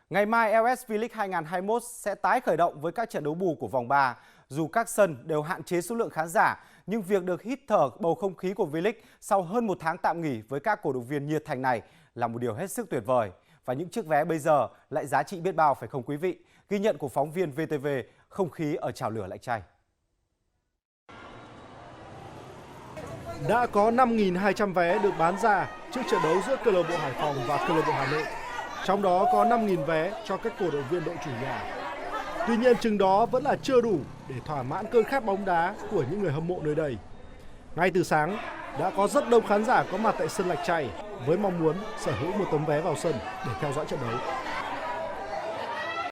Ngày mai LS V-League 2021 sẽ tái khởi động với các trận đấu bù của vòng 3. Dù các sân đều hạn chế số lượng khán giả, nhưng việc được hít thở bầu không khí của V-League sau hơn một tháng tạm nghỉ với các cổ động viên nhiệt thành này là một điều hết sức tuyệt vời. Và những chiếc vé bây giờ lại giá trị biết bao phải không quý vị? Ghi nhận của phóng viên VTV, không khí ở chảo lửa lạnh chay. Đã có 5.200 vé được bán ra trước trận đấu giữa câu lạc bộ Hải Phòng và câu lạc bộ Hà Nội. Trong đó có 5.000 vé cho các cổ động viên đội chủ nhà. Tuy nhiên chừng đó vẫn là chưa đủ để thỏa mãn cơn khát bóng đá của những người hâm mộ nơi đây. Ngay từ sáng đã có rất đông khán giả có mặt tại sân Lạch Tray với mong muốn sở hữu một tấm vé vào sân để theo dõi trận đấu.